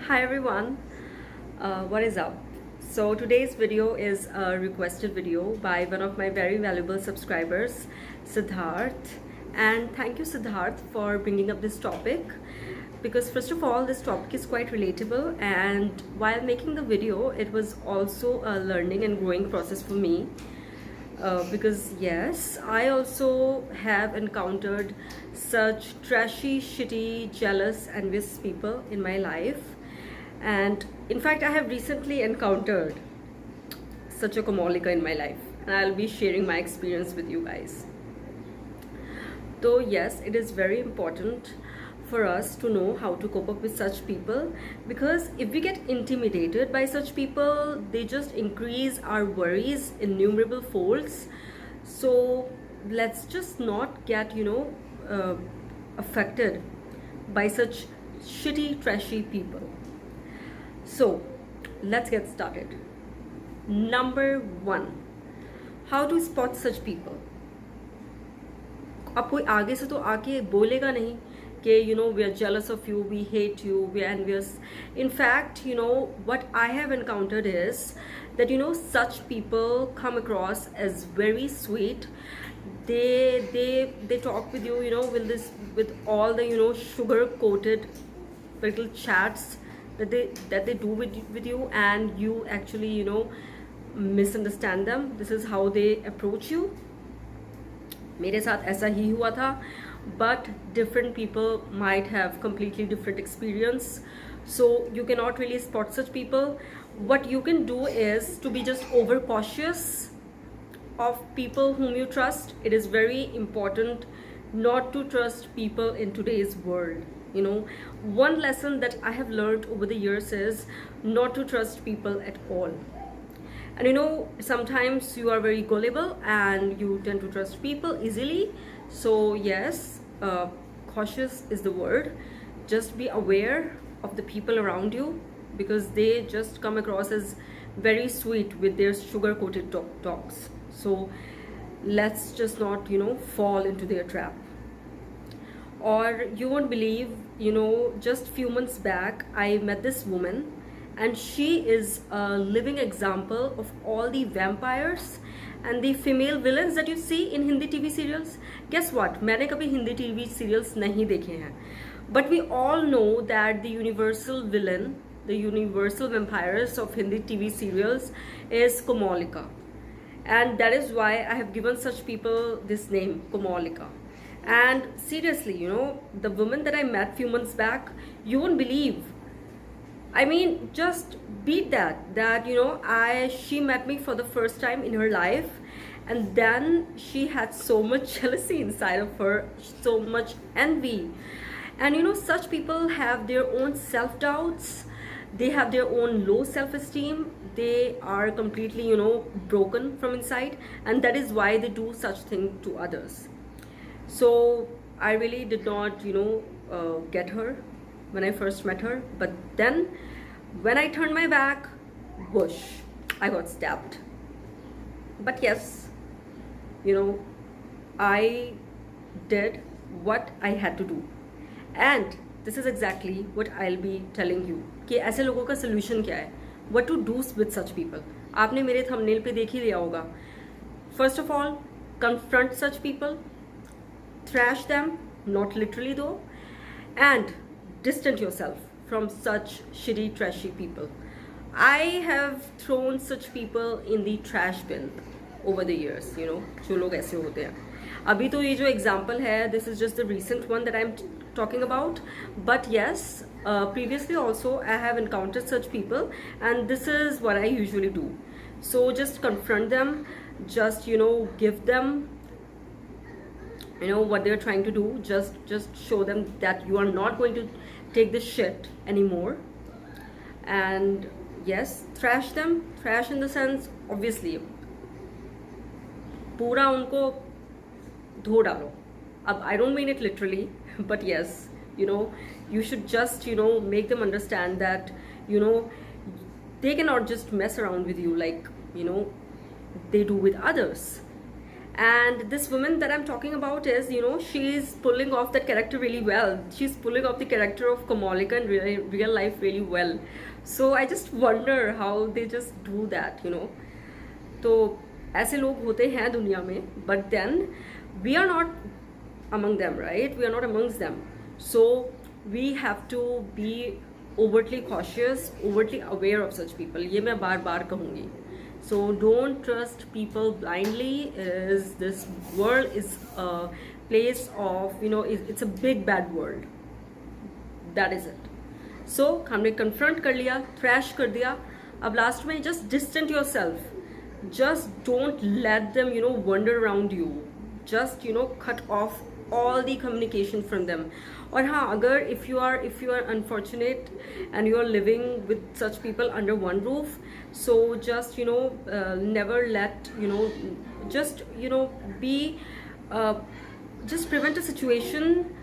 Hi everyone, what is up? So today's video is a requested video by one of my very valuable subscribers, Siddharth. And thank you, Siddharth, for bringing up this topic, because first of all, this topic is quite relatable, and while making the video, it was also a learning and growing process for me. Because yes, I also have encountered such trashy, shitty, jealous, envious people in my life. And in fact, I have recently encountered such a Komolika in my life, and I'll be sharing my experience with you guys. So yes, it is very important for us to know how to cope up with such people, because if we get intimidated by such people, they just increase our worries innumerable folds. So let's just not get affected by such shitty, trashy people. So let's get started. Number 1, how to spot such people. अब कोई आगे से तो आके बोलेगा नहीं कि we are jealous of you, we hate you, we are envious. In fact, what I have encountered is that such people come across as very sweet. They talk with you, with all the sugar coated little chats that they do with you, and you actually misunderstand them. This is how they approach you. मेरे साथ ऐसा ही हुआ था, but different people might have completely different experience, so you cannot really spot such people. What you can do is to be just over cautious of people whom you trust. It is very important not to trust people in today's world. One lesson that I have learned over the years is not to trust people at all. And sometimes you are very gullible and you tend to trust people easily. So yes, cautious is the word. Just be aware of the people around you, because they just come across as very sweet with their sugar coated talks. So let's just not fall into their trap. Or you won't believe, just few months back I met this woman, and she is a living example of all the vampires and the female villains that you see in Hindi TV serials. Guess what? मैंने कभी Hindi TV serials नहीं देखे हैं, but we all know that the universal villain, the universal vampires of Hindi TV serials is Komolika, and that is why I have given such people this name, Komolika. And seriously, the woman that I met few months back, you won't believe. I mean, just beat that she met me for the first time in her life, and then she had so much jealousy inside of her, so much envy. And such people have their own self-doubts, they have their own low self-esteem, they are completely broken from inside, and that is why they do such thing to others. So I really did not get her when I first met her, but then when I turned my back, whoosh, I got stabbed. But yes, I did what I had to do, and this is exactly what I'll be telling you कि ऐसे लोगों का solution क्या है, what to do with such people. आपने मेरे thumbnail पे देख ही लिया होगा. First of all, confront such people, thrash them, not literally though, and distance yourself from such shitty, trashy people. I have thrown such people in the trash bin over the years, जो लोग ऐसे होते हैं. अभी तो ये जो example है, this is just the recent one that I'm talking about, but yes, previously also I have encountered such people, and this is what I usually do. So just confront them, just give them what they're trying to do. Just show them that you are not going to take this shit anymore. And yes, thrash them. Thrash in the sense, obviously, पूरा उनको धो डालो. अब I don't mean it literally, but yes, you should just make them understand that they cannot just mess around with you like they do with others. And this woman that I'm talking about is, you know, she's pulling off that character really well. She's pulling off the character of Kamalika in real life really well. So I just wonder how they just do that, you know. तो ऐसे लोग होते हैं दुनिया में, but then we are not among them, right? We are not amongst them. So we have to be overtly cautious, overtly aware of such people. ये मैं बार बार कहूँगी. So don't trust people blindly. Is this world is a place of, you know, it's a big bad world. That is it. So हमने confront कर लिया, thrash कर दिया. अब last में just distance yourself. Just don't let them, you know, wander around you. Just, you know, cut off all the communication from them. और हाँ, अगर if you are unfortunate and you are living with such people under one roof, so just, you know, never let, you know, just, you know, be just prevent a situation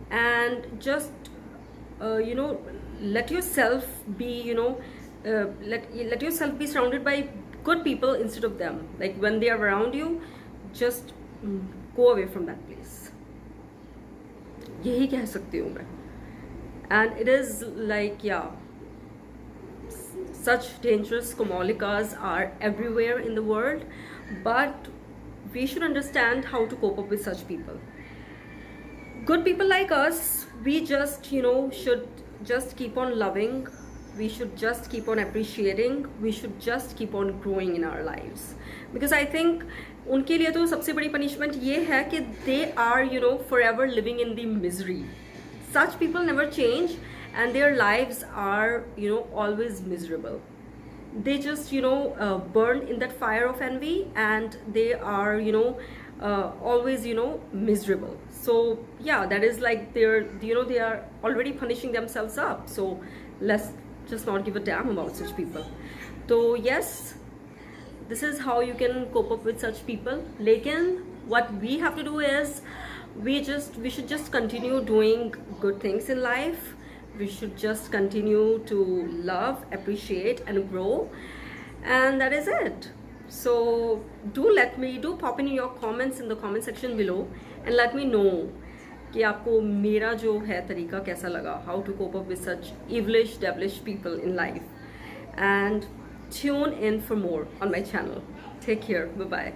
and just you know, let yourself be, you know, let yourself be surrounded by good people instead of them. Like when they are around you, just go away from that place. यही कह सकती हूँ मैं. And it is like, yeah, such dangerous Kamalikas are everywhere in the world, but we should understand how to cope up with such people. Good people like us, we just, you know, should just keep on loving. We should just keep on appreciating. We should just keep on growing in our lives. Because I think उनके लिए तो सबसे बड़ी punishment ये है कि they are, you know, forever living in the misery. Such people never change and their lives are, you know, always miserable. They just, you know, burn in that fire of envy and they are, you know, always, you know, miserable. So yeah, that is like they're, you know, they are already punishing themselves up. So let's just not give a damn about such people. So yes, this is how you can cope up with such people. Lekin what we have to do is we should just continue doing good things in life. We should just continue to love, appreciate and grow, and that is it. So do pop in your comments in the comment section below and let me know कि आपको मेरा जो है तरीका कैसा लगा, how to cope up with such evilish, devilish people in life. And tune in for more on my channel. Take care. Bye bye.